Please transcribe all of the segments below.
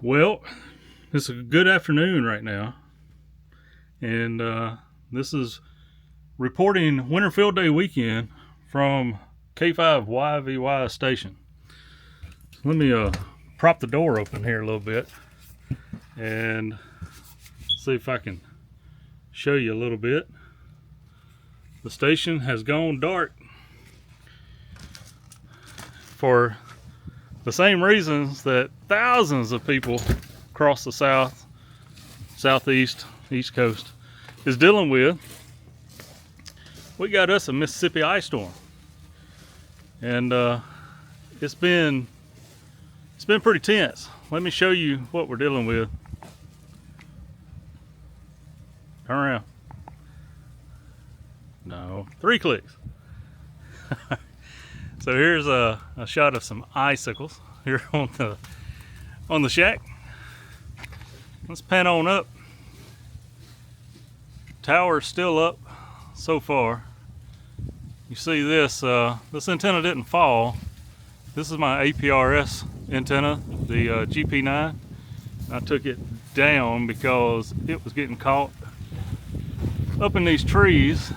Well, it's a good afternoon right now, and this is reporting Winter Field Day weekend from K5YVY station. Let me prop the door open here a little bit and see if I can show you a little bit. The station has gone dark for the same reasons that thousands of people across the south, southeast, east coast is dealing with. We got us a Mississippi ice storm, and it's been pretty tense. Let me show you what we're dealing with. Turn around. No, 3 clicks. So here's a shot of some icicles here on the shack. Let's pan on up. Tower's still up so far. You see this this antenna didn't fall. This is my APRS antenna, the GP9. I took it down because it was getting caught up in these trees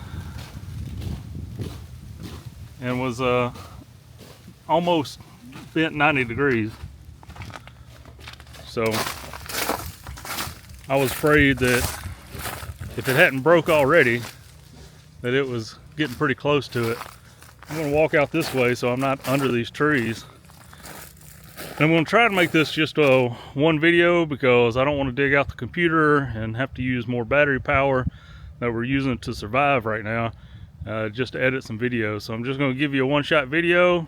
and was almost bent 90 degrees. So I was afraid that if it hadn't broke already, that it was getting pretty close to it. I'm gonna walk out this way so I'm not under these trees. I'm gonna try to make this just one video because I don't want to dig out the computer and have to use more battery power that we're using to survive right now, just to edit some videos. So I'm just gonna give you a one-shot video.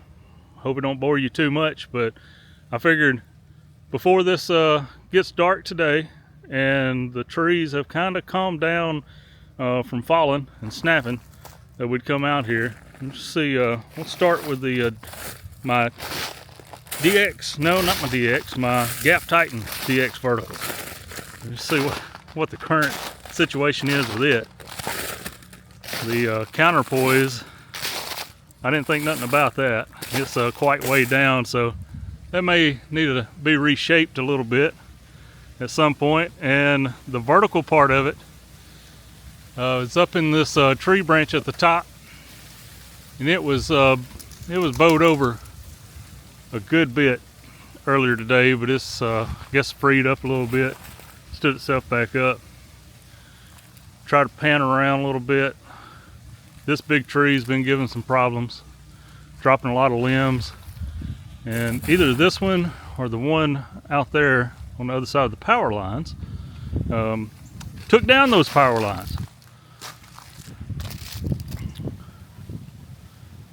Hope it don't bore you too much, but I figured before this gets dark today and the trees have kind of calmed down from falling and snapping, that we'd come out here. Let's see, let's start with the my DX, no, not my DX, my Gap Titan DX vertical. Let's see what the current situation is with it. The counterpoise, I didn't think nothing about that. It's quite way down, so that may need to be reshaped a little bit at some point. And the vertical part of it, it's up in this tree branch at the top, and it was bowed over a good bit earlier today, but it's I guess freed up a little bit, stood itself back up. Try to pan around a little bit. This big tree's been giving some problems, dropping a lot of limbs, and either this one or the one out there on the other side of the power lines took down those power lines.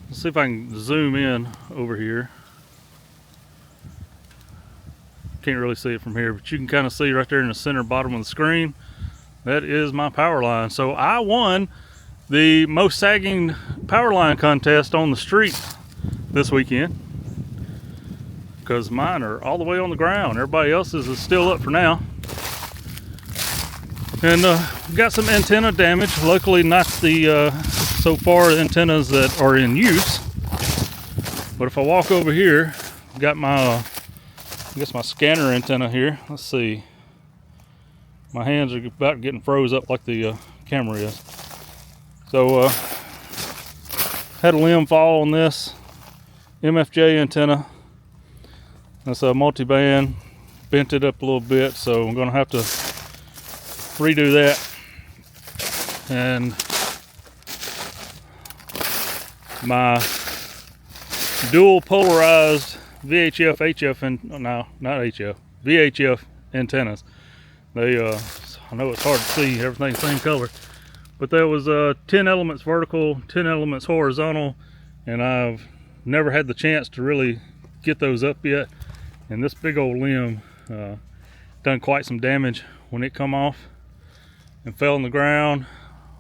Let's see if I can zoom in over here. Can't really see it from here, but you can kind of see right there in the center bottom of the screen. That is my power line. So I won the most sagging power line contest on the street this weekend, because mine are all the way on the ground. Everybody else's is still up for now. And got some antenna damage. Luckily not the so far antennas that are in use. But if I walk over here, got my I guess my scanner antenna here. Let's see. My hands are about getting froze up like the camera is. So had a limb fall on this MFJ antenna. That's a multi-band, bent it up a little bit, so I'm gonna have to redo that. And my dual polarized VHF, HF, and no, not HF, VHF antennas. They, I know it's hard to see, everything's the same color, but that was 10 elements vertical, 10 elements horizontal, and I've never had the chance to really get those up yet. And this big old limb done quite some damage when it come off and fell on the ground.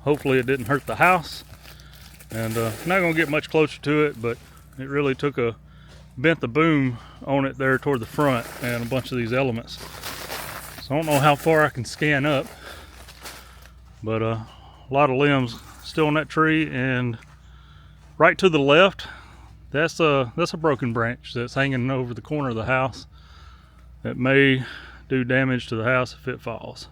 Hopefully it didn't hurt the house, and not gonna get much closer to it, but it really took a bent the boom on it there toward the front and a bunch of these elements. So I don't know how far I can scan up, but a lot of limbs still on that tree. And right to the left, that's a broken branch that's hanging over the corner of the house that may do damage to the house if it falls.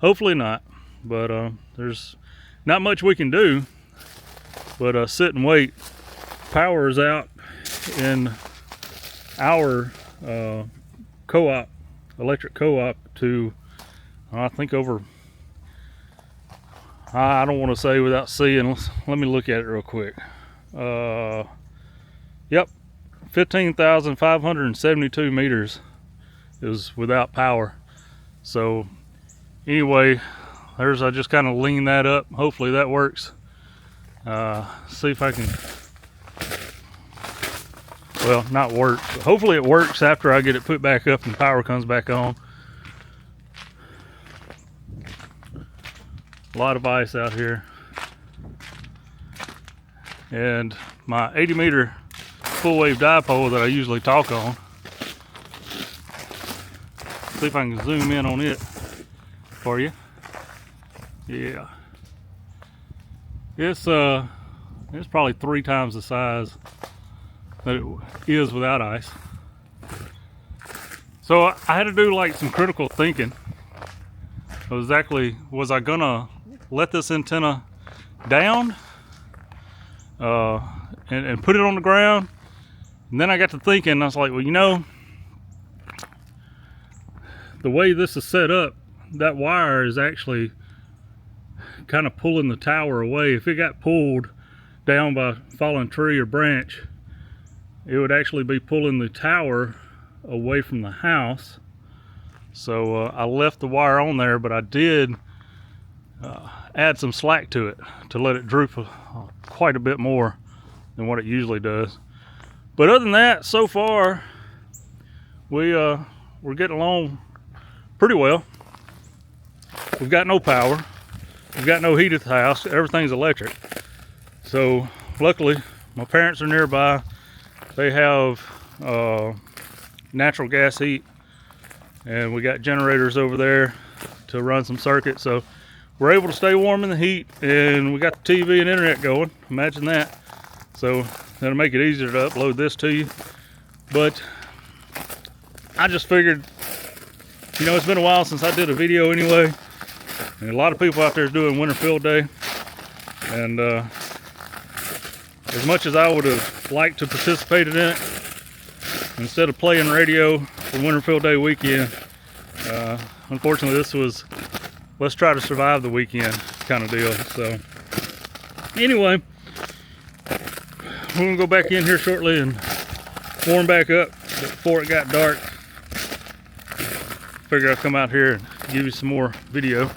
Hopefully not, but there's not much we can do but sit and wait. Power is out in our co-op, electric co-op, to I think over, I don't want to say without seeing, let me look at it real quick. Yep, 15,572 meters is without power. So anyway, I just kind of lean that up. Hopefully that works. See if I can, well, not work, but hopefully it works after I get it put back up and power comes back on. A lot of ice out here. And my 80 meter full wave dipole that I usually talk on. See if I can zoom in on it for you. Yeah. It's probably 3 times the size that it is without ice. So I had to do like some critical thinking. Exactly, was I gonna let this antenna down and put it on the ground? And then I got to thinking, I was like, well, you know, the way this is set up, that wire is actually kind of pulling the tower away. If it got pulled down by a fallen tree or branch, it would actually be pulling the tower away from the house. So I left the wire on there, but I did add some slack to it to let it droop quite a bit more than what it usually does. But other than that, so far we're getting along pretty well. We've got no power, we've got no heat at the house, everything's electric. So luckily my parents are nearby. They have natural gas heat, and we got generators over there to run some circuits, so we're able to stay warm in the heat, and we got the TV and internet going. Imagine that. So that'll make it easier to upload this to you. But I just figured, you know, it's been a while since I did a video anyway, and a lot of people out there is doing winter field day, and as much as I would have liked to participate in it, instead of playing radio for winter field day weekend, unfortunately this was let's try to survive the weekend kind of deal. So anyway, we're gonna go back in here shortly and warm back up. But before it got dark, figure I'll come out here and give you some more video.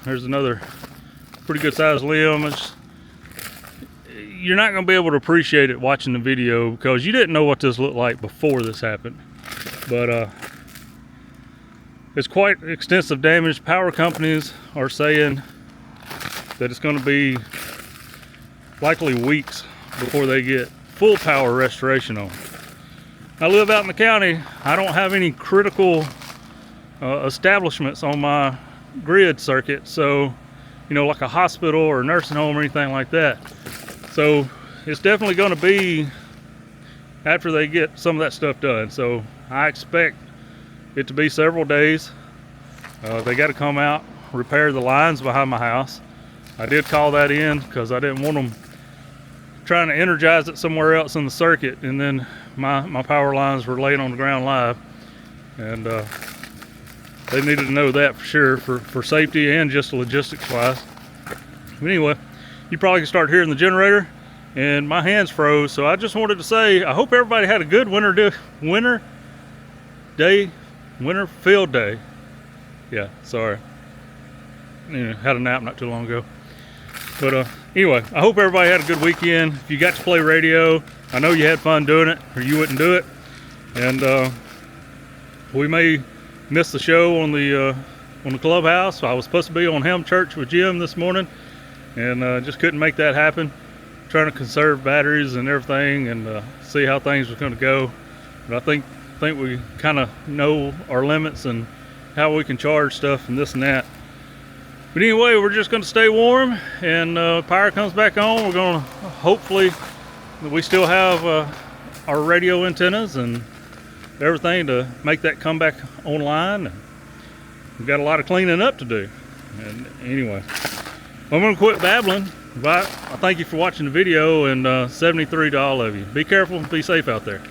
There's another pretty good sized limb. You're not going to be able to appreciate it watching the video because you didn't know what this looked like before this happened. But it's quite extensive damage. Power companies are saying that it's going to be likely weeks before they get full power restoration on. I live out in the county. I don't have any critical establishments on my grid circuit, so you know, like a hospital or a nursing home or anything like that. So it's definitely going to be after they get some of that stuff done. So I expect it to be several days. They got to come out, repair the lines behind my house. I did call that in because I didn't want them trying to energize it somewhere else in the circuit, and then my power lines were laying on the ground live, and they needed to know that for sure, for safety and just logistics wise. But anyway, you probably can start hearing the generator, and my hands froze. So I just wanted to say, I hope everybody had a good winter field day. Yeah, sorry. You know, had a nap not too long ago. But anyway, I hope everybody had a good weekend. If you got to play radio, I know you had fun doing it, or you wouldn't do it. And we may miss the show on the clubhouse. I was supposed to be on Helm Church with Jim this morning, and just couldn't make that happen. Trying to conserve batteries and everything, and see how things were going to go. But I think we kind of know our limits and how we can charge stuff and this and that. But anyway, we're just going to stay warm, and power comes back on. We're going to hopefully we still have our radio antennas, and everything to make that come back online. We've got a lot of cleaning up to do. And anyway, I'm gonna quit babbling. But I thank you for watching the video, and 73 to all of you. Be careful and be safe out there.